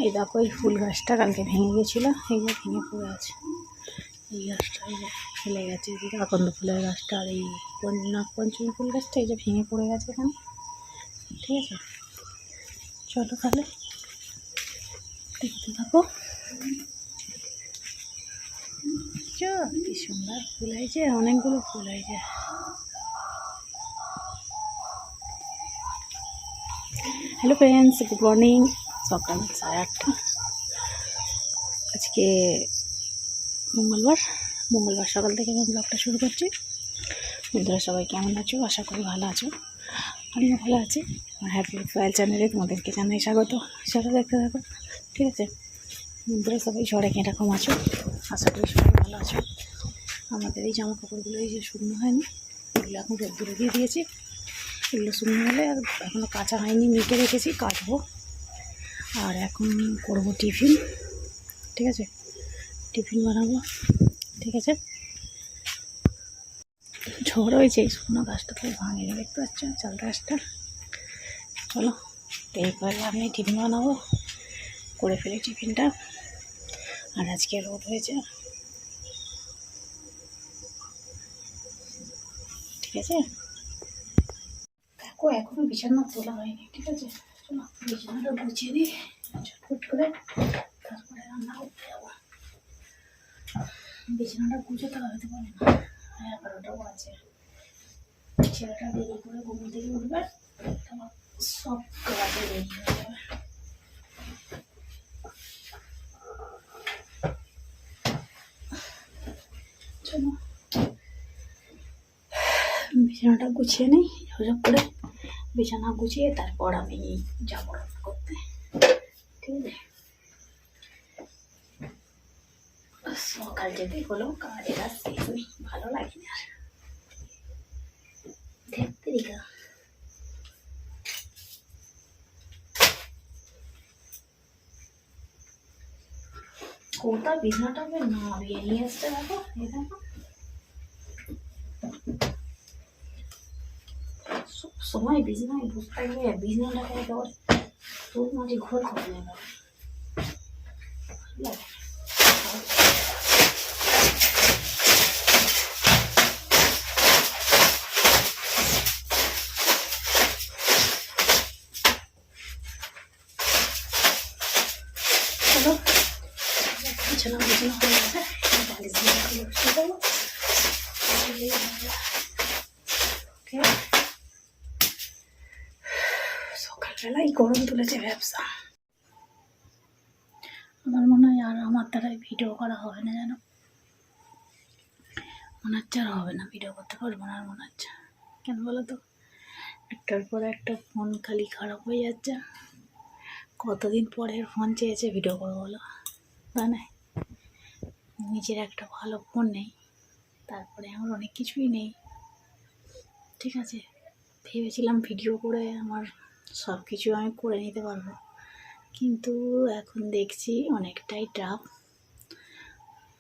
এই দেখো এই ফুল গাছটা কালকে ভেঙে গেছিলো, এই যে ভেঙে পড়ে আছে। এই গাছটা এই যে ফেলে গেছে, এদিকে আকন্দ ফুলের গাছটা আর এই নাগপঞ্চমী ফুল গাছটা এই যে ভেঙে পড়ে গেছে এখানে। ঠিক আছে, চলো তাহলে দেখতে থাকো। কি সুন্দর ফুল হয়েছে, অনেকগুলো ফুল হয়েছে। Hello friends, good morning. সকাল 8:30। আজকে মঙ্গলবার সকাল থেকে আমি ব্লগটা শুরু করছি। বন্ধুরা সবাই কেমন আছো? আশা করি ভালো আছো, আমিও ভালো আছি। আমার হ্যাপি ফাইল চ্যানেলে তোমাদেরকে জানাই স্বাগত। সেটা দেখতে থাকো, ঠিক আছে? বন্ধুরা সবাই ঝড়ে কীরকম আছো? আশা করি সবাই ভালো আছো। আমাদের এই জামা কাপড়গুলো এই যে শুকনো হয়নি, এগুলো এখন রোদ্দুরে দিয়ে দিয়েছি। এগুলো শুকনো হলে, আর এখনও কাঁচা হয়নি, মেখে রেখেছি, কাটবো। আর এখন করবো টিফিন, ঠিক আছে? টিফিন বানাবো, ঠিক আছে? ঝড় হয়েছে, এই শুকনো গাছটা তো ভাঙিয়ে দেখতে পাচ্ছ, চাল গাছটা। চলো এইবারে আমি টিফিন বানাবো, করে ফেলি টিফিনটা। আর আজকে রোদ হয়েছে, ঠিক আছে? দেখো এখনো বিছানা তোলা হয়নি, ঠিক আছে? চলো বিছানাটা গুছিয়ে দিই ঝটফট করে, তারপরে রান্না করতে যাবো। বিছানাটা গুছোতে হতে পারে না, 11টাও আছে। ছেলেটা দেরি করে ঘুম থেকে উঠবে, তোমার সব কাজে দেরি হয়ে যাবে। চলো বিছানাটা গুছিয়ে নিই, ঝকঝক করে বিছানা গুছিয়ে তারপর আমি যাবো রান্না করতে, ঠিক আছে? সকাল যেতে হলো, কাজের আর শেষ নেই, ভালো লাগে না আর দেখতে দিকা। কোথা বিছানাটাকে নামিয়ে নিয়ে আসতে, দেখো এই দেখো, সব সময় বিছানায় বসতে গিয়ে বিছানাটাকে একেবারে তোর মাঝে ঘোর করে নেবে। বিছানা বিছানা হয়ে গেছে, বালিশ দিয়ে বসে যাবো। সকালবেলায় গরম তুলেছে ব্যবসা। আমার মনে হয় আর আমার দ্বারাই ভিডিও করা হবে না, জানো? মনে হচ্ছে আর হবে না, ভিডিও করতে পারবো না আর মনে হচ্ছে। কেন বলো তো, একটার পর একটা ফোন খালি খারাপ হয়ে যাচ্ছে। কতদিন পরের ফোন চেয়েছে ভিডিও করবো বলো, তাই না? নিজের একটা ভালো ফোন নেই, তারপরে আমার অনেক কিছুই নেই, ঠিক আছে? ভেবেছিলাম ভিডিও করে আমার সব কিছু আমি করে নিতে পারবো, কিন্তু এখন দেখছি অনেকটাই টাফ।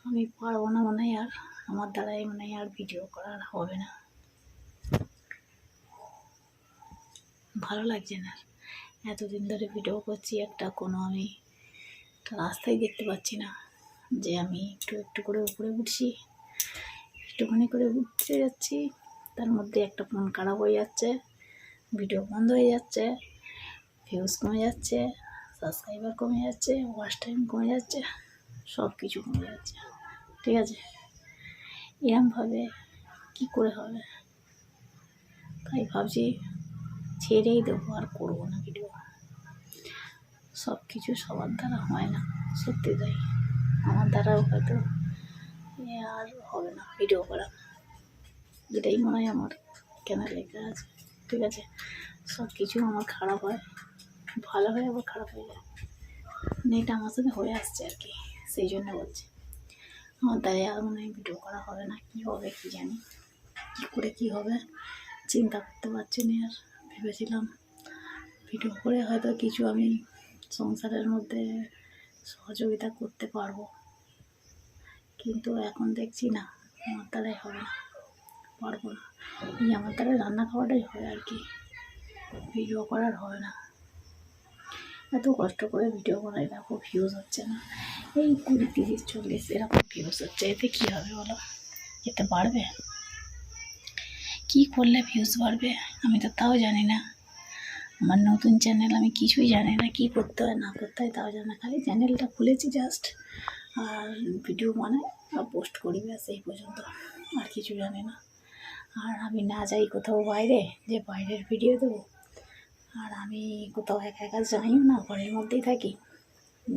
আমি পারবো না মনে হয়, আর আমার দ্বারাই মনে হয় আর ভিডিও করার হবে না। ভালো লাগছে না, এতদিন ধরে ভিডিও করছি, একটা কোনো আমি রাস্তায় দেখতে পাচ্ছি না যে আমি একটু একটু করে উপরে উঠছি, একটুখানি করে উঠতে যাচ্ছি, তার মধ্যে একটা ফোন খারাপ হয়ে যাচ্ছে, ভিডিও বন্ধ হয়ে যাচ্ছে, ভিউজ কমে যাচ্ছে, সাবস্ক্রাইবার কমে যাচ্ছে, ওয়াচ টাইম কমে যাচ্ছে, সব কিছু কমে যাচ্ছে, ঠিক আছে? এরমভাবে কী করে হবে? তাই ভাবছি ছেড়েই দেবো, আর করবো না ভিডিও। সব কিছু সবার দ্বারা হয় না, সত্যি তাই। আমার দ্বারাও হয়তো আর হবে না ভিডিও করা, যেটাই মনে হয় আমার কেন লেখা আছে, ঠিক আছে? সব কিছু আমার খারাপ হয়, ভালো হয়, আবার খারাপ হয়ে যায়। এটা আমার সাথে হয়ে আসছে আর কি, সেই জন্য বলছি। আমার দ্বারা আর মনে হয় ভিডিও করা হবে না, কী হবে কী জানি, কী করে কী হবে চিন্তা করতে পারছি না। আর ভেবেছিলাম ভিডিও করে হয়তো কিছু আমি সংসারের মধ্যে সহযোগিতা করতে পারবো, কিন্তু এখন দেখছি না, আমার দ্বারাই হবে না, পারবো না। এই আমার দ্বারা রান্না খাওয়াটাই হয় আর কি, ভিডিও করার হবে না। এত কষ্ট করে ভিডিও বানাই, দেখো ভিউজ হচ্ছে না, এই 20, 30, 40 এরকম ভিউজ হচ্ছে। এতে কী হবে বলো? এতে বাড়বে? কী করলে ভিউজ বাড়বে আমি তো তাও জানি না। আমার নতুন চ্যানেল, আমি কিছুই জানি না, কী করতে হয় না করতে হয় তাও জানি না। খালি চ্যানেলটা খুলেছি জাস্ট, আর ভিডিও বানাই আর পোস্ট করি, ব্যাস এই পর্যন্ত, আর কিছু জানি না। আর আমি না যাই কোথাও বাইরে যে বাইরের ভিডিও দেবো, আর আমি কোথাও একা একা যাইও না, ঘরের মধ্যেই থাকি,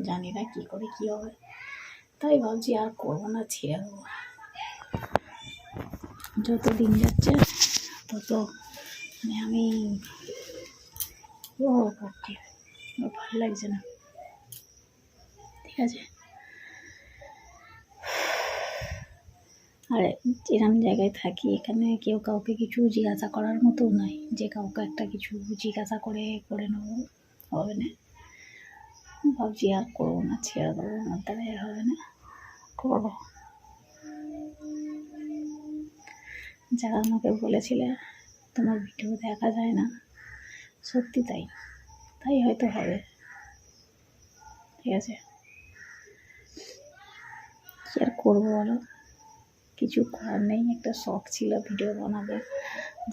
জানি না কী করে কী হবে। তাই ভাবছি আর করবো না, ছেড়ে দেবো। যত দিন যাচ্ছে তত মানে আমি করছি, ভালো লাগছে না, ঠিক আছে। আর এরকম জায়গায় থাকি, এখানে কেউ কাউকে কিছু জিজ্ঞাসা করার মতো নয় যে কাউকে একটা কিছু জিজ্ঞাসা করে নেবো, হবে না। ভাবছি আর করবো না, ছেড়ে দেবো, আমার দ্বারা হবে না, করবো। যারা আমাকে বলেছিলে তোমার ভিডিও দেখা যায় না, সত্যি তাই, তাই হয়তো হবে, ঠিক আছে। কী আর করবো বলো, কিছু করার নেই। একটা শখ ছিল ভিডিও বানাবো,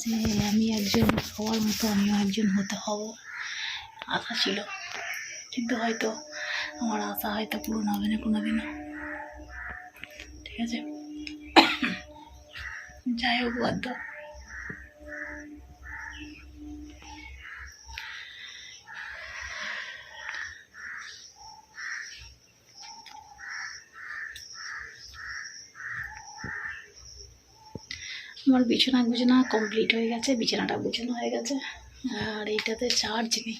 যে আমি একজন সবার মতো আমিও একজন হতে হব, আশা ছিল। কিন্তু হয়তো আমার আশা হয়তো পূরণ হবে না কোনোদিনও, ঠিক আছে। যাই হোক, বাধ্য। আমার বিছানা গুছানা কমপ্লিট হয়ে গেছে, বিছানাটা গুছানো হয়ে গেছে, আর এইটাতে চার্জ নেই,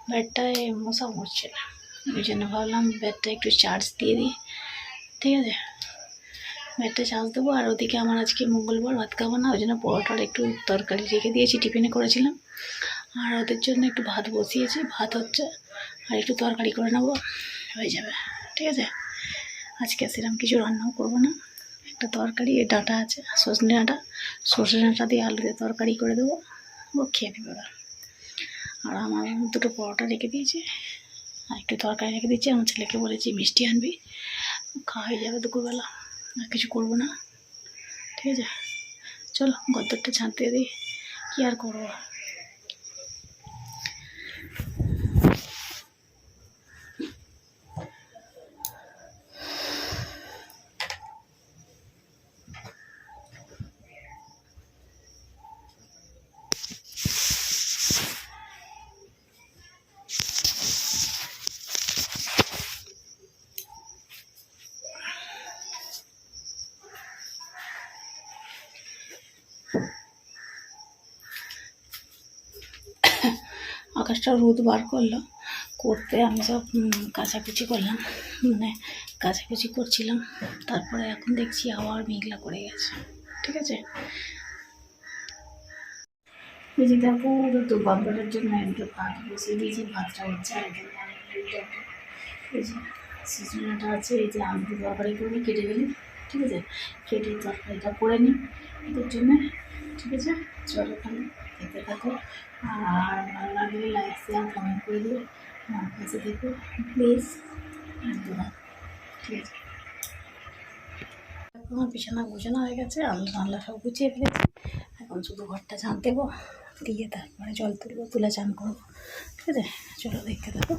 ব্যাটটায় মশা মরছে না, ওই জন্য ভাবলাম ব্যাটটা একটু চার্জ দিয়ে দিই, ঠিক আছে। ব্যাটটা চার্জ দেবো। আর ওদিকে আমার আজকে মঙ্গলবার, ভাত খাবো না, ওই জন্য পরোটার একটু তরকারি রেখে দিয়েছি, টিফিনে করেছিলাম। আর ওদের জন্য একটু ভাত বসিয়েছি, ভাত হচ্ছে, আর একটু তরকারি করে নেবো, হয়ে যাবে, ঠিক আছে। আজকে সেরকম কিছু রান্নাও করবো না, একটা তরকারি, ডাঁটা আছে সর্ষে ডাঁটা দিয়ে আলু দিয়ে তরকারি করে দেবো, ও খেয়ে নেবে। আর আমার দুটো পরোটা রেখে দিয়েছি, আর একটু তরকারি রেখে দিচ্ছি। আমার ছেলেকে বলেছি মিষ্টি আনবি, খাওয়া হয়ে যাবে দুপুরবেলা, আর কিছু করবো না, ঠিক আছে। চলো গদ্দরটা ঝাঁট দিয়ে দিই, কী আর করবো। আকাশটা রোদ বার করলো, করতে আমি সব কাচাকুচি করলাম, মানে কাচাকুচি করছিলাম, তারপরে এখন দেখছি আবার মেঘলা করে গেছে, ঠিক আছে। এই যে দেখো, তো বাম্পারের জন্য একটু ভাত বসিয়ে দিয়েছি, ভাতটা হচ্ছে, আর এই যে সিজনাটা আছে, এই যে আলু তরকারি করে কেটে গেলি, ঠিক আছে, কেটে তরকারিটা করে নিই এদের জন্য, ঠিক আছে। চলো তাহলে খেতে থাকো, আর ভালো লাগলে লাইক শেয়ার কমেন্ট করে দিও, আমার কাছে দেখো প্লিজ, ধন্যবাদ, ঠিক আছে। আমার বিছানা গুছানো হয়ে গেছে, আলনা সব গুছিয়ে ফেলেছি, এখন শুধু ঘরটা ঝাঁট দেবো, দিয়ে তারপরে জল তুলবো, তুলে চান করবো, ঠিক আছে। চলো দেখতে থাকো।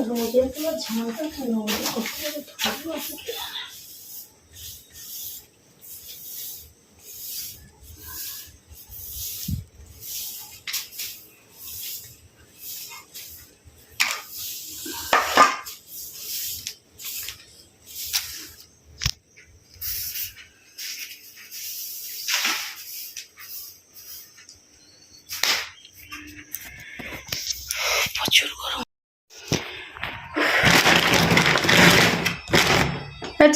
রোদের তোমার ঝাঁটা কেন করতে থাকবো, প্রচুর গরম।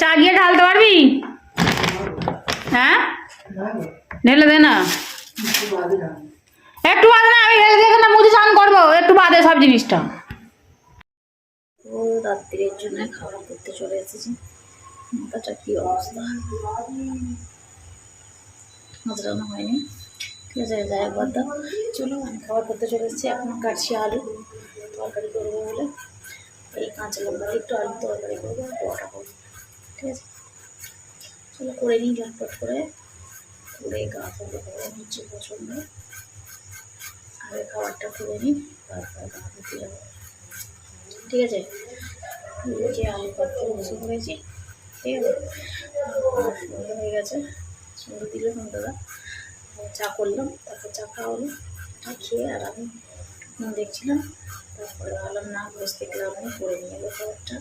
চা গিয়ে ঢালতে পারবি? হ্যাঁ, ঢেলে দে না, একটু বাদে না, আমি ঢেলে দিয়ে না মুছে স্নান করবো, একটু বাদে সব জিনিসটা। ও রাত্রির জন্য খাওয়া করতে চলে এসেছি। মাথাটা কি অবস্থা, মাছ রান্না হয়নি, ঠিক আছে, যাই একবার দাও। চলো আমি খাবার করতে চলে এসেছি। এখন কাটছি আলু, তরকারি করবো বলে। এই কাঁচা লঙ্কা একটু আলু তরকারি করবো, পোয়াটা করবো, ঠিক আছে। চলো করে নিই ঝটপট করে, গা ফেলে করে নিচ্ছে পছন্দ। আগে খাবারটা করে নিই, তারপর গা ধুতে যাবো, ঠিক আছে। যে আলু কাটতে বসে পড়েছি, ঠিক আছে। সুন্দর হয়ে গেছে, সুন্দর দিল দাদা। চা করলাম, তারপর চা খাওয়া হলো, খেয়ে আর আমি দেখছিলাম। তারপরে ভাবলাম না বসতে গেলাম, আমি করে নিয়ে এলো খাবারটা,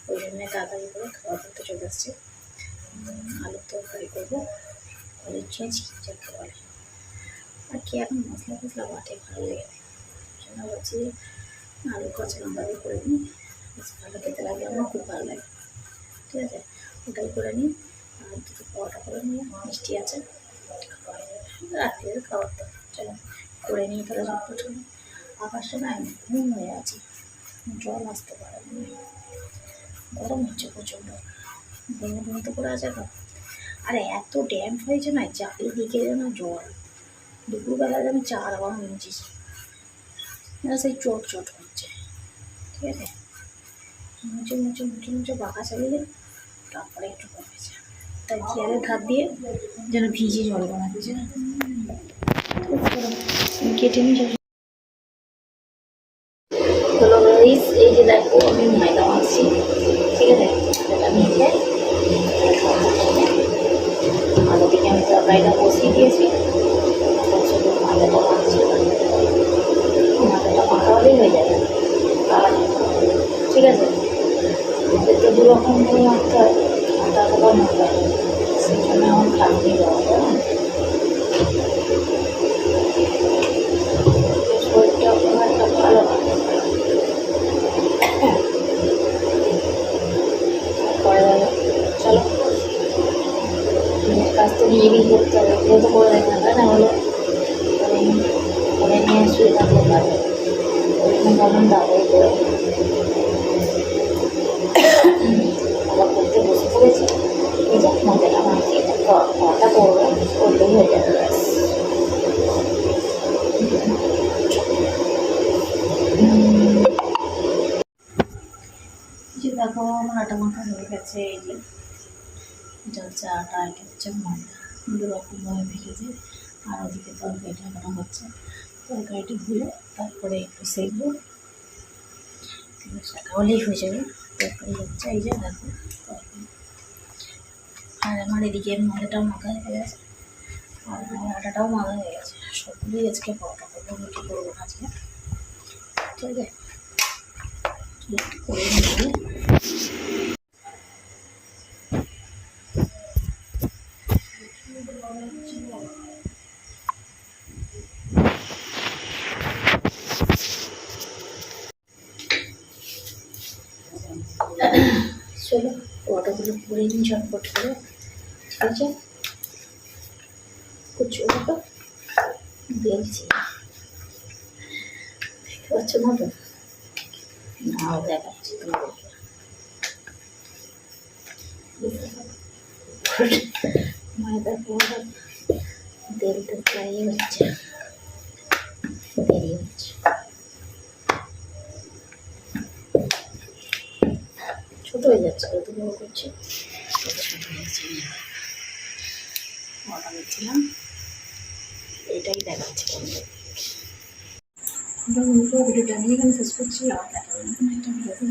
ওই জন্য তাড়াতাড়ি করে খাবার করতে চলে আসছে। আলুর তরকারি করবো, আলুর চেঁচি যাকে বলে। আর কি এখন মশলা ফসলা বাটে ভালো লেগে নেই, জন্য বলছি আলু কাঁচা লঙ্কা দিয়ে করে নিই, ভালো খেতে লাগে, আমার খুব ভালো লাগে, ঠিক আছে। ওটাই করে নিই, আর দুটো পরোটা করে নিই, মিষ্টি আছে, রাত্রে খাবার তো চলো করে নিই তাহলে ঝটপট হলো। আকাশটা না ঘুম হয়ে আছে, জল আসতে পারে, গরম হচ্ছে প্রচণ্ড, ঘুমো ঘুম তো করে আছে তো। আরে এত ড্যাম্প হয়েছে না, চারিদিকে যেন জল, দুপুরবেলা যেন 4 ইঞ্চিস সেই চট চট হচ্ছে, ঠিক আছে। মুচে মুচে মুচে মুচে বাঁকা চালিয়ে তারপরে একটু কমেছে, তাই চেয়ারের ধার দিয়ে যেন ভিজে জল বানাচ্ছে, কেটে নিয়ে হলো গাইস। এই যে দেখো আমি ময়দা মাখছি, ঠিক আছে। এটা মেখে আগে থেকে আমি তরকারিটা বসিয়ে দিয়েছি, ময়দাটা মাখছি, ময়দাটা মাখা হলেই হয়ে যাবে, ঠিক আছে। আমাদের তো 2 রকম করে মাখতে হয়, আটা আবার ময়দা, সেই জন্য আমার খাটনি দেওয়া যায়, শরীরটা কোনো একটা ভালো হয়। চলো কাজ তো নিজেকেই করতে হবে, কেউ তো করে দেয় না, তাই না বলো। করে নিয়ে শুয়ে থাকতে পারবে, ওই জন্য বললাম তাড়াতাড়ি করে আবার করতে বসে পড়েছি। এই যে মজাটা মাঝে খাওয়াটা করবো, করলেই হয়ে যাবে, ব্যাস। যে দেখো আমার আটা মাখা হয়ে গেছে, এই যে এটা হচ্ছে আটা, এটা হচ্ছে ময়দা, 2 রকমভাবে ভেজেছে। আর ওদিকে তরকারিটা এখনো হচ্ছে, তরকারিটা ভুলে তারপরে একটু সেঁকবো, শাখা হলেই হয়ে যাবে, তরকারি হচ্ছে। এই যে দেখো তরকারি, আর আমার এদিকে ময়দাটাও মাখা হয়ে গেছে, আর আমার আটাটাও মাখা হয়ে গেছে। সবগুলোই আজকে পরোটা করবো, রুটি করবো না আজকে, ঠিক আছে। করে নিয়ে চলো পরোটাগুলো করে নিই ঝটপট করে, ঠিক আছে। কুচুটা বেলছি, দেখতে পাচ্ছ না তো, নাও দেখাচ্ছি তোমাদেরকে, ময়দা পরোটা তেলটা প্রায় হচ্ছে, দেরি হচ্ছে, ছোট হয়ে যাচ্ছে, কত বড় করছে, ছোট হয়ে যাচ্ছে। অর্ডার দিচ্ছিলাম, এটাই দেখাচ্ছে ভিডিওটা আমি এখানে শেষ করছি। আবার দেখা হবে একটা ভিডিওতে,